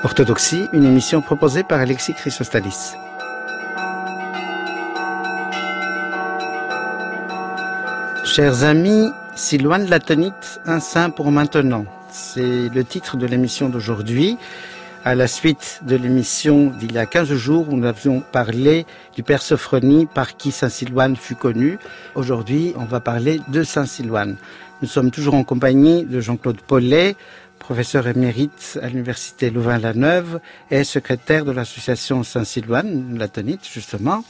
Orthodoxie, une émission proposée par Alexis Chrysostalis. Chers amis, Silouane Latonite, un saint pour maintenant. C'est le titre de l'émission d'aujourd'hui. À la suite de l'émission d'il y a 15 jours où nous avions parlé du Père Sophronie par qui Saint Silouane fut connu. Aujourd'hui, on va parler de Saint Silouane. Nous sommes toujours en compagnie de Jean-Claude Paulet, professeur émérite à l'université Louvain-la-Neuve et secrétaire de l'association Saint Silouane Latonite, justement.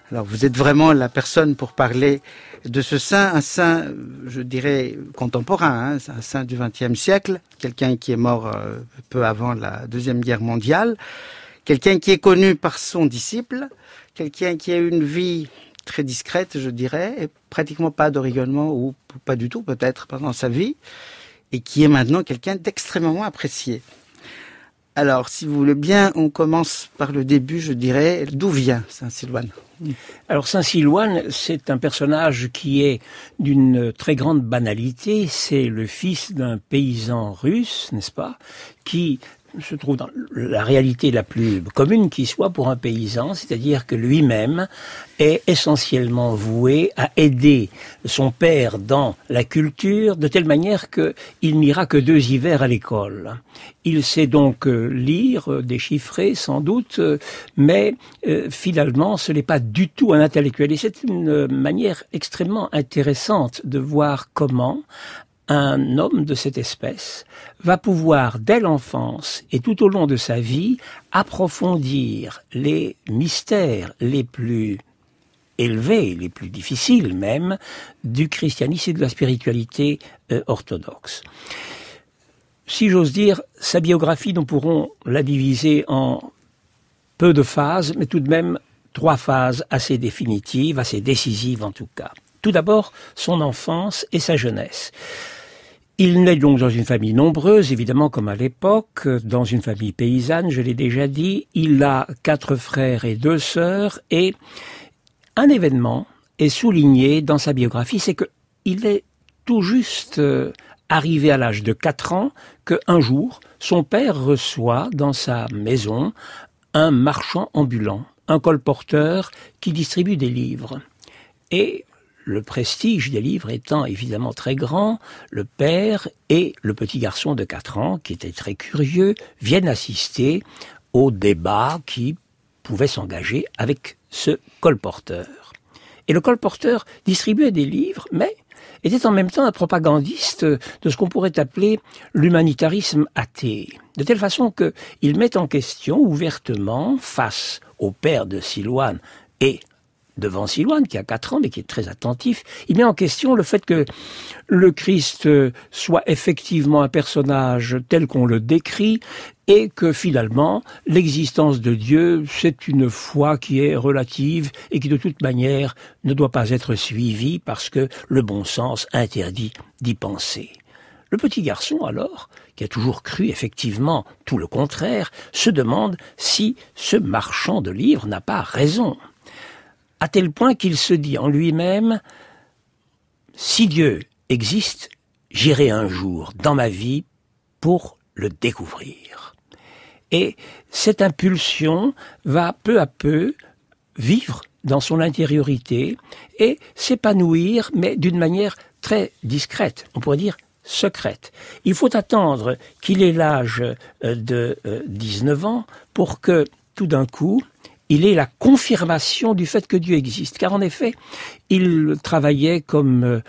Alors, vous êtes vraiment la personne pour parler de ce saint, un saint, je dirais, contemporain, un saint du XXe siècle, quelqu'un qui est mort peu avant la Deuxième Guerre mondiale, quelqu'un qui est connu par son disciple, quelqu'un qui a eu une vie très discrète, je dirais, et pratiquement pas de rayonnement, ou pas du tout peut-être pendant sa vie, et qui est maintenant quelqu'un d'extrêmement apprécié. Alors, si vous voulez bien, on commence par le début, je dirais. D'où vient Saint Silouane ? Alors, Saint Silouane, c'est un personnage qui est d'une très grande banalité. C'est le fils d'un paysan russe, n'est-ce pas, qui se trouve dans la réalité la plus commune qui soit pour un paysan, c'est-à-dire que lui-même est essentiellement voué à aider son père dans la culture, de telle manière qu'il n'ira que 2 hivers à l'école. Il sait donc lire, déchiffrer sans doute, mais finalement ce n'est pas du tout un intellectuel. Et c'est une manière extrêmement intéressante de voir comment un homme de cette espèce va pouvoir, dès l'enfance et tout au long de sa vie, approfondir les mystères les plus élevés, les plus difficiles même, du christianisme et de la spiritualité orthodoxe. Si j'ose dire, sa biographie, nous pourrons la diviser en peu de phases, mais tout de même 3 phases assez définitives, assez décisives en tout cas. Tout d'abord, son enfance et sa jeunesse. Il naît donc dans une famille nombreuse, évidemment comme à l'époque, dans une famille paysanne, je l'ai déjà dit. Il a 4 frères et 2 sœurs, et un événement est souligné dans sa biographie, c'est qu'il est tout juste arrivé à l'âge de 4 ans, qu'un jour, son père reçoit dans sa maison un marchand ambulant, un colporteur qui distribue des livres. Et le prestige des livres étant évidemment très grand, le père et le petit garçon de 4 ans, qui était très curieux, viennent assister au débat qui pouvait s'engager avec ce colporteur. Et le colporteur distribuait des livres, mais était en même temps un propagandiste de ce qu'on pourrait appeler l'humanitarisme athée. De telle façon qu'il met en question ouvertement, face au père de Silouane et devant Silouane, qui a 4 ans, mais qui est très attentif, il met en question le fait que le Christ soit effectivement un personnage tel qu'on le décrit, et que finalement, l'existence de Dieu, c'est une foi qui est relative, et qui de toute manière ne doit pas être suivie, parce que le bon sens interdit d'y penser. Le petit garçon, alors, qui a toujours cru effectivement tout le contraire, se demande si ce marchand de livres n'a pas raison. À tel point qu'il se dit en lui-même « Si Dieu existe, j'irai un jour dans ma vie pour le découvrir. » Et cette impulsion va peu à peu vivre dans son intériorité et s'épanouir, mais d'une manière très discrète, on pourrait dire secrète. Il faut attendre qu'il ait l'âge de 19 ans pour que, tout d'un coup, il est la confirmation du fait que Dieu existe. Car en effet, il travaillait comme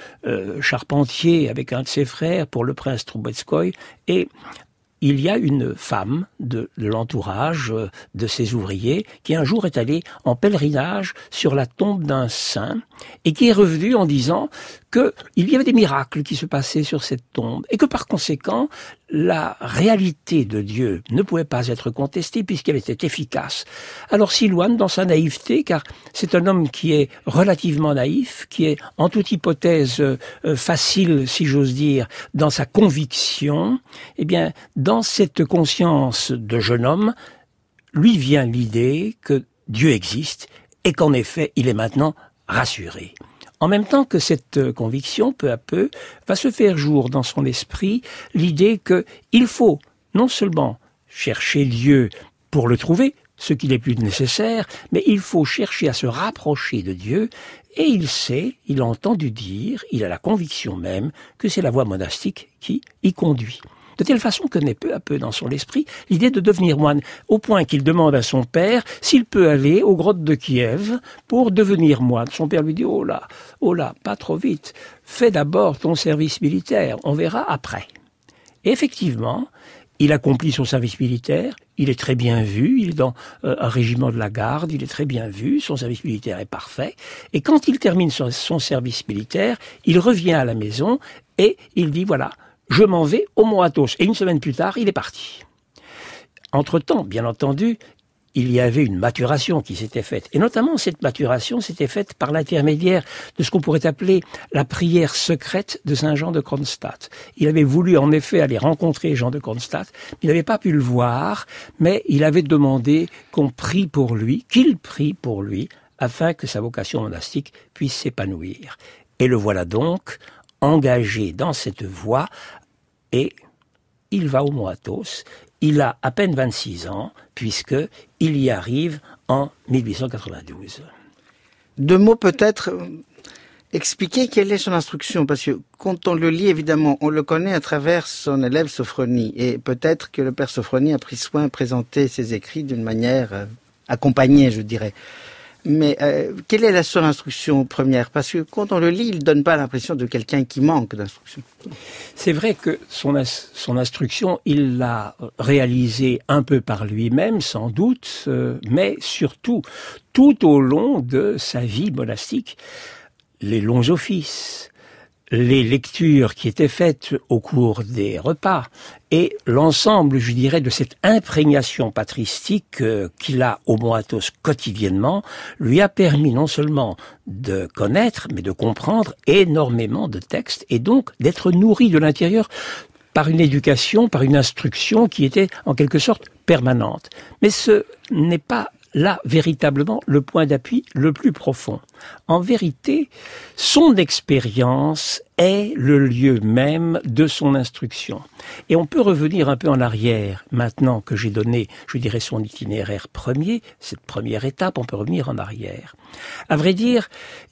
charpentier avec un de ses frères pour le prince Troubetskoï, et il y a une femme de l'entourage de ses ouvriers qui un jour est allée en pèlerinage sur la tombe d'un saint et qui est revenue en disant qu'il y avait des miracles qui se passaient sur cette tombe et que par conséquent, la réalité de Dieu ne pouvait pas être contestée puisqu'elle était efficace. Alors Silouane, dans sa naïveté, car c'est un homme qui est relativement naïf, qui est en toute hypothèse facile, si j'ose dire, dans sa conviction, eh bien, dans cette conscience de jeune homme, lui vient l'idée que Dieu existe et qu'en effet, il est maintenant rassuré. En même temps que cette conviction, peu à peu, va se faire jour dans son esprit l'idée qu'il faut non seulement chercher Dieu pour le trouver, ce qui n'est plus nécessaire, mais il faut chercher à se rapprocher de Dieu, et il sait, il a entendu dire, il a la conviction même que c'est la voie monastique qui y conduit. De telle façon que naît peu à peu dans son esprit l'idée de devenir moine, au point qu'il demande à son père s'il peut aller aux grottes de Kiev pour devenir moine. Son père lui dit « Oh là, pas trop vite, fais d'abord ton service militaire, on verra après ». Et effectivement, il accomplit son service militaire, il est très bien vu, il est dans un régiment de la garde, il est très bien vu, son service militaire est parfait. Et quand il termine son service militaire, il revient à la maison et il dit « Voilà, je m'en vais au Mont Athos ». Et une semaine plus tard, il est parti. Entre-temps, bien entendu, il y avait une maturation qui s'était faite. Et notamment, cette maturation s'était faite par l'intermédiaire de ce qu'on pourrait appeler la prière secrète de Saint Jean de Kronstadt. Il avait voulu en effet aller rencontrer Jean de Kronstadt, mais il n'avait pas pu le voir, mais il avait demandé qu'on prie pour lui, qu'il prie pour lui, afin que sa vocation monastique puisse s'épanouir. Et le voilà donc engagé dans cette voie, et il va au Mont Athos. Il a à peine 26 ans, puisqu'il y arrive en 1892. Deux mots peut-être, expliquer quelle est son instruction, parce que quand on le lit, évidemment, on le connaît à travers son élève Sophronie, et peut-être que le père Sophronie a pris soin de présenter ses écrits d'une manière accompagnée, je dirais. Mais quelle est la seule instruction première? Parce que quand on le lit, il ne donne pas l'impression de quelqu'un qui manque d'instruction. C'est vrai que son instruction, il l'a réalisée un peu par lui-même, sans doute, mais surtout, tout au long de sa vie monastique, les longs offices, les lectures qui étaient faites au cours des repas et l'ensemble, je dirais, de cette imprégnation patristique qu'il a au Mont Athos quotidiennement lui a permis non seulement de connaître, mais de comprendre énormément de textes et donc d'être nourri de l'intérieur par une éducation, par une instruction qui était en quelque sorte permanente. Mais ce n'est pas là, véritablement, le point d'appui le plus profond. En vérité, son expérience est le lieu même de son instruction. Et on peut revenir un peu en arrière, maintenant que j'ai donné, je dirais, son itinéraire premier, cette première étape, on peut revenir en arrière. À vrai dire,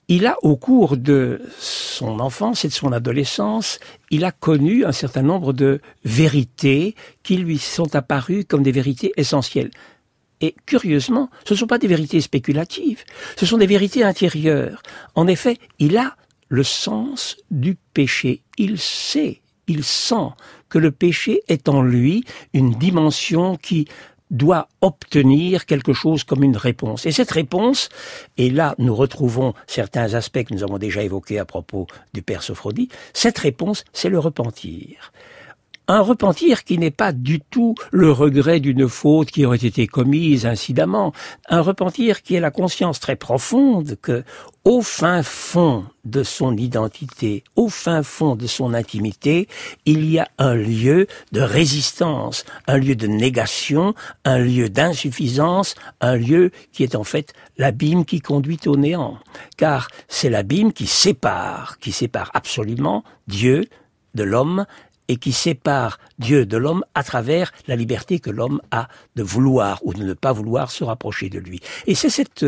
il a, au cours de son enfance et de son adolescence, il a connu un certain nombre de vérités qui lui sont apparues comme des vérités essentielles. Et curieusement, ce ne sont pas des vérités spéculatives, ce sont des vérités intérieures. En effet, il a le sens du péché. Il sait, il sent que le péché est en lui une dimension qui doit obtenir quelque chose comme une réponse. Et cette réponse, et là nous retrouvons certains aspects que nous avons déjà évoqués à propos du Père Sophronie, cette réponse, c'est le repentir. Un repentir qui n'est pas du tout le regret d'une faute qui aurait été commise incidemment. Un repentir qui est la conscience très profonde que, au fin fond de son identité, au fin fond de son intimité, il y a un lieu de résistance, un lieu de négation, un lieu d'insuffisance, un lieu qui est en fait l'abîme qui conduit au néant. Car c'est l'abîme qui sépare absolument Dieu de l'homme, et qui sépare Dieu de l'homme à travers la liberté que l'homme a de vouloir ou de ne pas vouloir se rapprocher de lui. Et c'est cette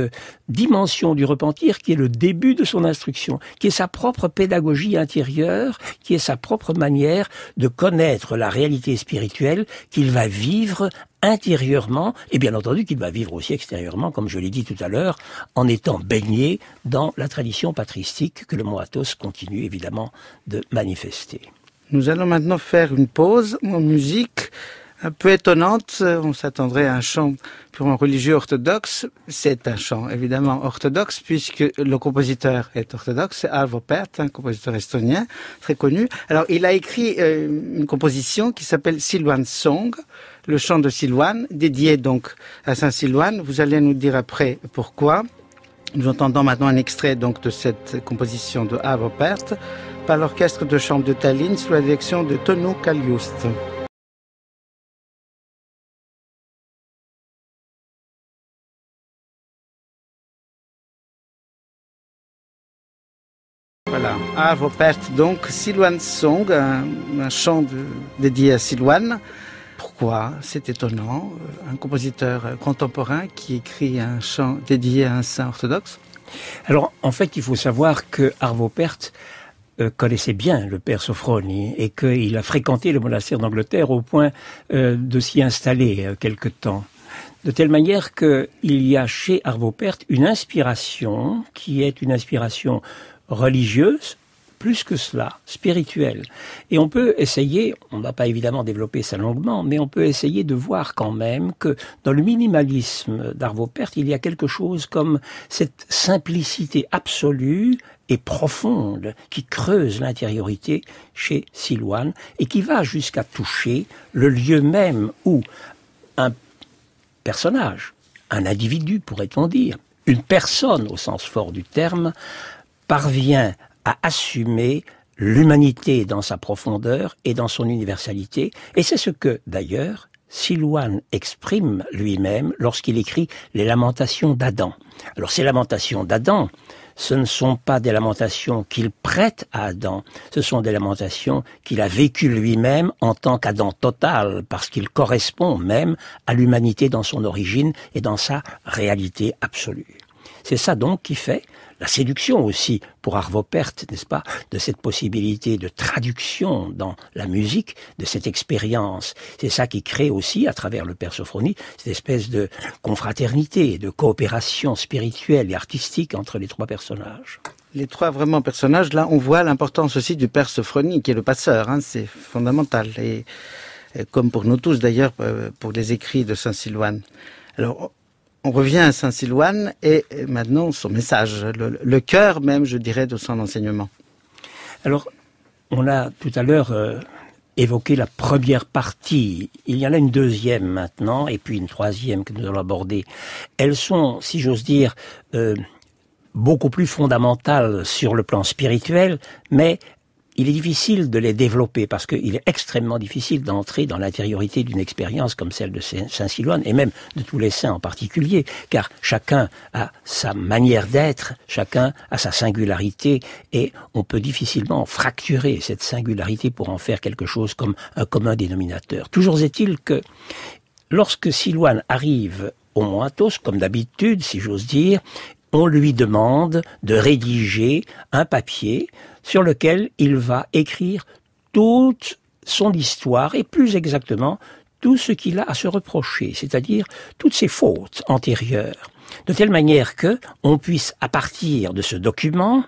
dimension du repentir qui est le début de son instruction, qui est sa propre pédagogie intérieure, qui est sa propre manière de connaître la réalité spirituelle qu'il va vivre intérieurement, et bien entendu qu'il va vivre aussi extérieurement, comme je l'ai dit tout à l'heure, en étant baigné dans la tradition patristique que le Mont Athos continue évidemment de manifester. Nous allons maintenant faire une pause en musique un peu étonnante. On s'attendrait à un chant purement religieux orthodoxe. C'est un chant évidemment orthodoxe puisque le compositeur est orthodoxe. C'est Arvo Pärt, un compositeur estonien très connu. Alors il a écrit une composition qui s'appelle Silouan Song, le chant de Silouan, dédié donc à Saint Silouan. Vous allez nous dire après pourquoi. Nous entendons maintenant un extrait donc de cette composition de Arvo Pärt par l'orchestre de chambre de Tallinn sous la direction de Tõnu Kaljuste. Voilà, Arvo Pärt donc, Silouan Song, un chant dédié à Silouan, pourquoi? C'est étonnant. Un compositeur contemporain qui écrit un chant dédié à un saint orthodoxe? Alors, en fait, il faut savoir que Arvo Pärt connaissait bien le père Sophroni et qu'il a fréquenté le monastère d'Angleterre au point de s'y installer quelque temps. De telle manière qu'il y a chez Arvo Pärt une inspiration qui est une inspiration religieuse, plus que cela, spirituelle. Et on peut essayer, on ne va pas évidemment développer ça longuement, mais on peut essayer de voir quand même que dans le minimalisme d'Arvo Pärt, il y a quelque chose comme cette simplicité absolue et profonde qui creuse l'intériorité chez Silouane et qui va jusqu'à toucher le lieu même où un personnage, un individu pourrait-on dire, une personne au sens fort du terme, parvient à assumer l'humanité dans sa profondeur et dans son universalité. Et c'est ce que, d'ailleurs, Silouane exprime lui-même lorsqu'il écrit les lamentations d'Adam. Alors ces lamentations d'Adam, ce ne sont pas des lamentations qu'il prête à Adam, ce sont des lamentations qu'il a vécues lui-même en tant qu'Adam total, parce qu'il correspond même à l'humanité dans son origine et dans sa réalité absolue. C'est ça donc qui fait la séduction aussi pour Arvo Pärt, n'est-ce pas, de cette possibilité de traduction dans la musique, de cette expérience. C'est ça qui crée aussi, à travers le père Sophroni, cette espèce de confraternité, de coopération spirituelle et artistique entre les trois personnages. Les trois vraiment personnages, là, on voit l'importance aussi du père Sophroni, qui est le passeur, hein, c'est fondamental. Et comme pour nous tous d'ailleurs, pour les écrits de Saint Silouane. Alors, on revient à Saint Silouane et maintenant son message, le cœur même, je dirais, de son enseignement. Alors, on a tout à l'heure évoqué la première partie. Il y en a une deuxième maintenant et puis une troisième que nous allons aborder. Elles sont, si j'ose dire, beaucoup plus fondamentales sur le plan spirituel, mais il est difficile de les développer parce qu'il est extrêmement difficile d'entrer dans l'intériorité d'une expérience comme celle de Saint Silouane et même de tous les saints en particulier, car chacun a sa manière d'être, chacun a sa singularité et on peut difficilement fracturer cette singularité pour en faire quelque chose comme un commun dénominateur. Toujours est-il que lorsque Silouane arrive au Mont Athos, comme d'habitude, si j'ose dire, on lui demande de rédiger un papier sur lequel il va écrire toute son histoire et plus exactement tout ce qu'il a à se reprocher, c'est-à-dire toutes ses fautes antérieures, de telle manière que on puisse, à partir de ce document,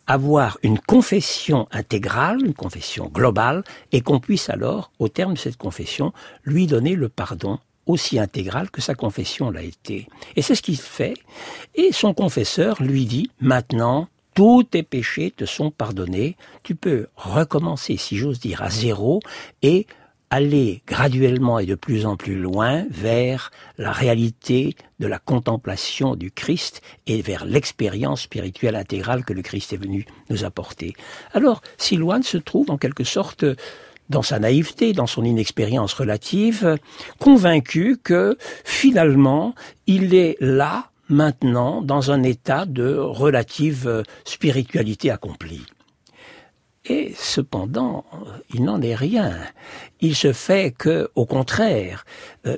avoir une confession intégrale, une confession globale, et qu'on puisse alors, au terme de cette confession, lui donner le pardon aussi intégral que sa confession l'a été. Et c'est ce qu'il fait. Et son confesseur lui dit, maintenant, tous tes péchés te sont pardonnés, tu peux recommencer, si j'ose dire, à zéro, et aller graduellement et de plus en plus loin vers la réalité de la contemplation du Christ et vers l'expérience spirituelle intégrale que le Christ est venu nous apporter. Alors, Silouane se trouve en quelque sorte dans sa naïveté, dans son inexpérience relative, convaincu que finalement, il est là, maintenant, dans un état de relative spiritualité accomplie. Et cependant, il n'en est rien. Il se fait que, au contraire,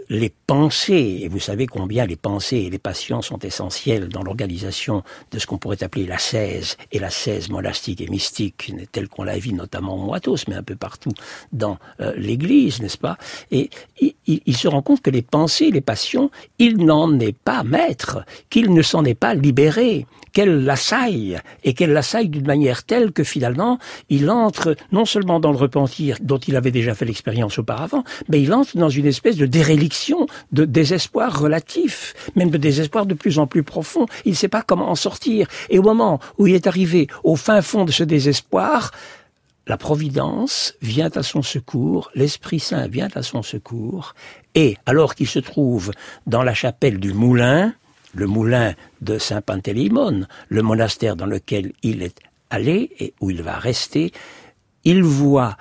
les pensées, et vous savez combien les pensées et les passions sont essentielles dans l'organisation de ce qu'on pourrait appeler l'ascèse, et l'ascèse monastique et mystique, telle qu'on la vit notamment au Mont Athos, mais un peu partout dans l'Église, n'est-ce pas? Et il se rend compte que les pensées, les passions, il n'en est pas maître, qu'il ne s'en est pas libéré, qu'elle l'assaille, et qu'elle l'assaille d'une manière telle que finalement, il entre non seulement dans le repentir dont il avait déjà fait l'expérience auparavant, mais il entre dans une espèce de déréliction, de désespoir relatif, même de désespoir de plus en plus profond. Il ne sait pas comment en sortir. Et au moment où il est arrivé au fin fond de ce désespoir, la Providence vient à son secours, l'Esprit Saint vient à son secours, et alors qu'il se trouve dans la chapelle du Moulin, le moulin de Saint-Pantélémon, le monastère dans lequel il est allé et où il va rester, il voit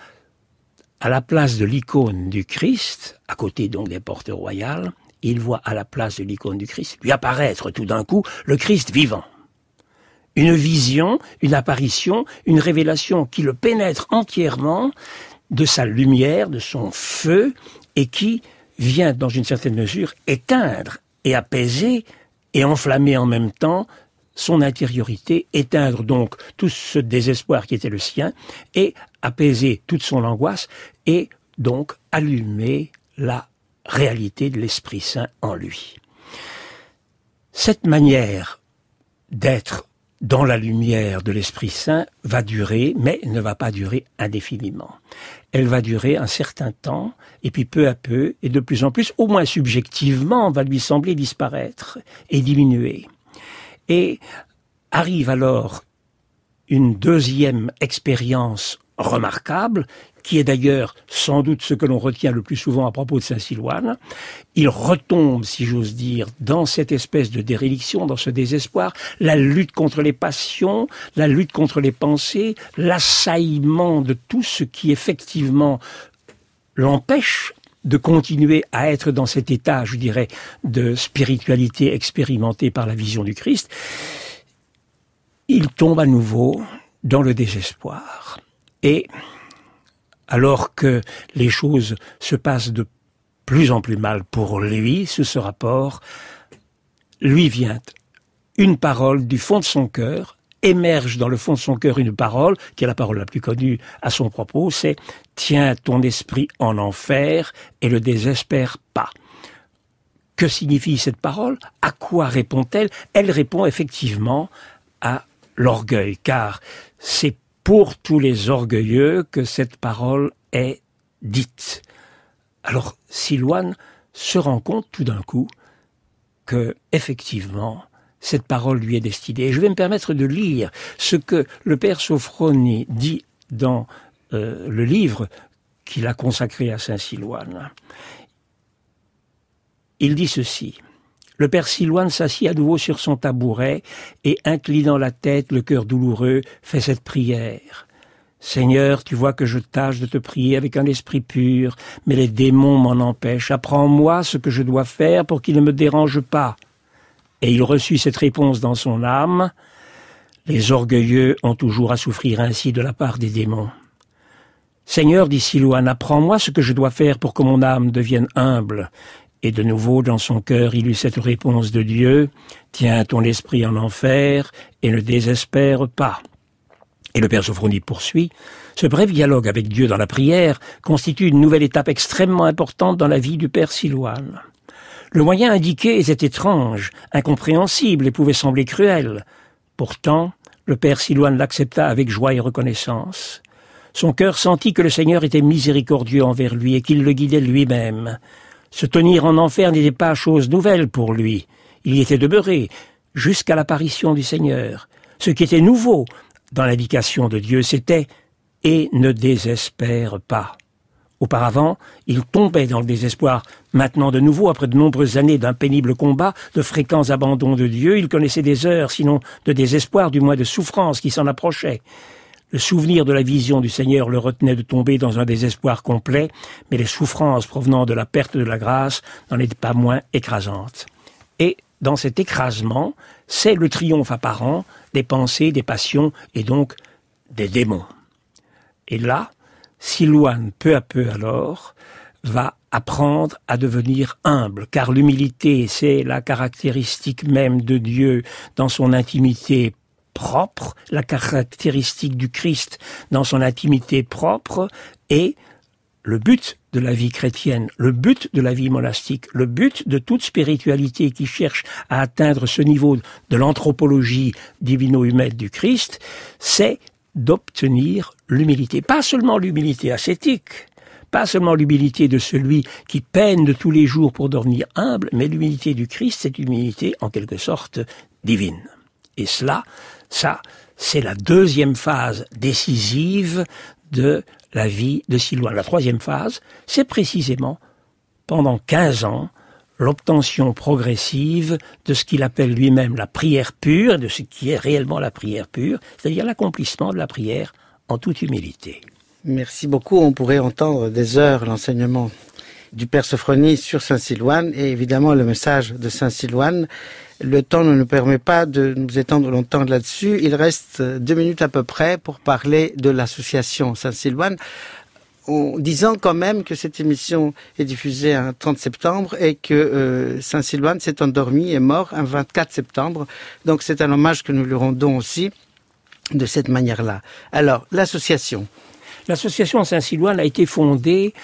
à la place de l'icône du Christ, à côté donc des portes royales, il voit à la place de l'icône du Christ lui apparaître tout d'un coup le Christ vivant. Une vision, une apparition, une révélation qui le pénètre entièrement de sa lumière, de son feu, et qui vient, dans une certaine mesure, éteindre et apaiser et enflammer en même temps son intériorité, éteindre donc tout ce désespoir qui était le sien, et apaiser toute son angoisse, et donc allumer la réalité de l'Esprit Saint en lui. Cette manière d'être dans la lumière de l'Esprit Saint va durer, mais ne va pas durer indéfiniment. Elle va durer un certain temps, et puis peu à peu, et de plus en plus, au moins subjectivement, va lui sembler disparaître et diminuer. Et arrive alors une deuxième expérience remarquable, qui est d'ailleurs sans doute ce que l'on retient le plus souvent à propos de Saint Silouane. Il retombe, si j'ose dire, dans cette espèce de déréliction, dans ce désespoir, la lutte contre les passions, la lutte contre les pensées, l'assaillement de tout ce qui effectivement l'empêche de continuer à être dans cet état, je dirais, de spiritualité expérimentée par la vision du Christ. Il tombe à nouveau dans le désespoir. Et alors que les choses se passent de plus en plus mal pour lui, sous ce rapport, lui vient une parole du fond de son cœur, émerge dans le fond de son cœur une parole, qui est la parole la plus connue à son propos, c'est « Tiens ton esprit en enfer et le désespère pas ». Que signifie cette parole? À quoi répond-elle? Elle répond effectivement à l'orgueil, car c'est pour tous les orgueilleux que cette parole est dite. Alors, Silouane se rend compte tout d'un coup que, effectivement, cette parole lui est destinée. Et je vais me permettre de lire ce que le père Sophroni dit dans le livre qu'il a consacré à Saint Silouane. Il dit ceci. Le père Silouane s'assit à nouveau sur son tabouret et, inclinant la tête, le cœur douloureux, fait cette prière. « Seigneur, tu vois que je tâche de te prier avec un esprit pur, mais les démons m'en empêchent. Apprends-moi ce que je dois faire pour qu'ils ne me dérangent pas. » Et il reçut cette réponse dans son âme. « Les orgueilleux ont toujours à souffrir ainsi de la part des démons. »« Seigneur, dit Silouane, apprends-moi ce que je dois faire pour que mon âme devienne humble. » Et de nouveau, dans son cœur, il eut cette réponse de Dieu, « Tiens ton esprit en enfer et ne désespère pas. » Et le père Sophroni poursuit, « Ce bref dialogue avec Dieu dans la prière constitue une nouvelle étape extrêmement importante dans la vie du père Silouane. Le moyen indiqué était étrange, incompréhensible et pouvait sembler cruel. Pourtant, le père Silouane l'accepta avec joie et reconnaissance. Son cœur sentit que le Seigneur était miséricordieux envers lui et qu'il le guidait lui-même. Se tenir en enfer n'était pas chose nouvelle pour lui. Il y était demeuré jusqu'à l'apparition du Seigneur. Ce qui était nouveau dans l'indication de Dieu, c'était « et ne désespère pas ». Auparavant, il tombait dans le désespoir. Maintenant, de nouveau, après de nombreuses années d'un pénible combat, de fréquents abandons de Dieu, il connaissait des heures, sinon de désespoir, du moins de souffrance qui s'en approchaient. Le souvenir de la vision du Seigneur le retenait de tomber dans un désespoir complet, mais les souffrances provenant de la perte de la grâce n'en étaient pas moins écrasantes. Et dans cet écrasement, c'est le triomphe apparent des pensées, des passions et donc des démons. Et là, Silouane, peu à peu alors, va apprendre à devenir humble, car l'humilité, c'est la caractéristique même de Dieu dans son intimité propre, la caractéristique du Christ dans son intimité propre, et le but de la vie chrétienne, le but de la vie monastique, le but de toute spiritualité qui cherche à atteindre ce niveau de l'anthropologie divino-humaine du Christ, c'est d'obtenir l'humilité. Pas seulement l'humilité ascétique, pas seulement l'humilité de celui qui peine de tous les jours pour devenir humble, mais l'humilité du Christ, c'est une humilité en quelque sorte divine. Et cela, ça, c'est la deuxième phase décisive de la vie de Silouane. La troisième phase, c'est précisément, pendant 15 ans, l'obtention progressive de ce qu'il appelle lui-même la prière pure, de ce qui est réellement la prière pure, c'est-à-dire l'accomplissement de la prière en toute humilité. Merci beaucoup. On pourrait entendre des heures l'enseignement du Père Sophroni sur Saint Silouane et évidemment le message de Saint Silouane. Le temps ne nous permet pas de nous étendre longtemps là-dessus. Il reste 2 minutes à peu près pour parler de l'association Saint Silouane. en disant quand même que cette émission est diffusée un 30 septembre et que Saint-Silouan s'est endormi et mort un 24 septembre. Donc c'est un hommage que nous lui rendons aussi de cette manière-là. Alors, l'association. L'association Saint-Silouan a été fondée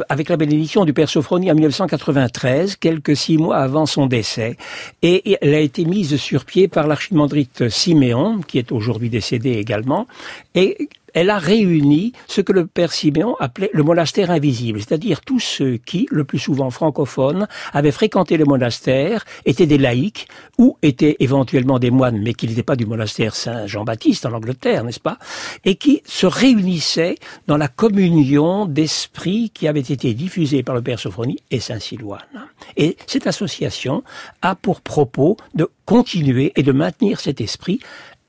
avec la bénédiction du Père Sophrony en 1993, quelques 6 mois avant son décès. Et elle a été mise sur pied par l'archimandrite Siméon, qui est aujourd'hui décédé également, et elle a réuni ce que le Père Siméon appelait le monastère invisible, c'est-à-dire tous ceux qui, le plus souvent francophones, avaient fréquenté le monastère, étaient des laïcs ou étaient éventuellement des moines, mais qui n'étaient pas du monastère Saint-Jean-Baptiste en Angleterre, n'est-ce pas, et qui se réunissaient dans la communion d'esprit qui avait été diffusée par le Père Sophrony et Saint-Silouan. Et cette association a pour propos de continuer et de maintenir cet esprit.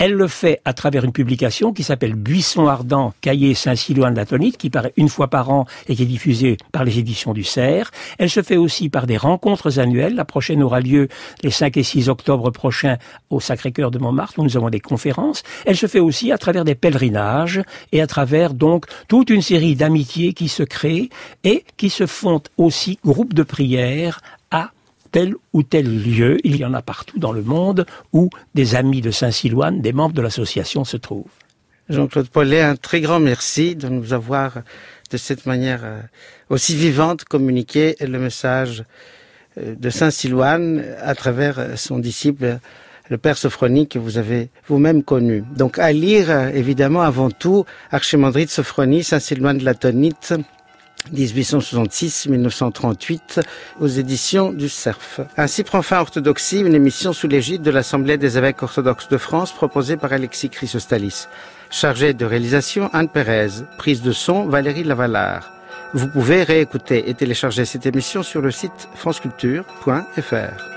Elle le fait à travers une publication qui s'appelle Buisson ardent, cahier Saint-Silouan de la Tonite, qui paraît une fois par an et qui est diffusée par les éditions du Cerf. Elle se fait aussi par des rencontres annuelles. La prochaine aura lieu les 5 et 6 octobre prochains au Sacré-Cœur de Montmartre, où nous avons des conférences. Elle se fait aussi à travers des pèlerinages et à travers donc toute une série d'amitiés qui se créent et qui se font aussi groupe de prière à tel ou tel lieu, il y en a partout dans le monde où des amis de Saint-Silouan, des membres de l'association se trouvent. Jean-Claude Paulet, un très grand merci de nous avoir de cette manière aussi vivante communiqué le message de Saint-Silouan à travers son disciple, le Père Sophrony, que vous avez vous-même connu. Donc à lire, évidemment, avant tout, Archimandrite Sophrony, Saint-Silouan de la Tonite, 1866-1938, aux éditions du Cerf. Ainsi prend fin Orthodoxie, une émission sous l'égide de l'Assemblée des évêques orthodoxes de France, proposée par Alexis Chrysostalis. Chargé de réalisation, Anne Pérez. Prise de son, Valérie Lavallard. Vous pouvez réécouter et télécharger cette émission sur le site franceculture.fr.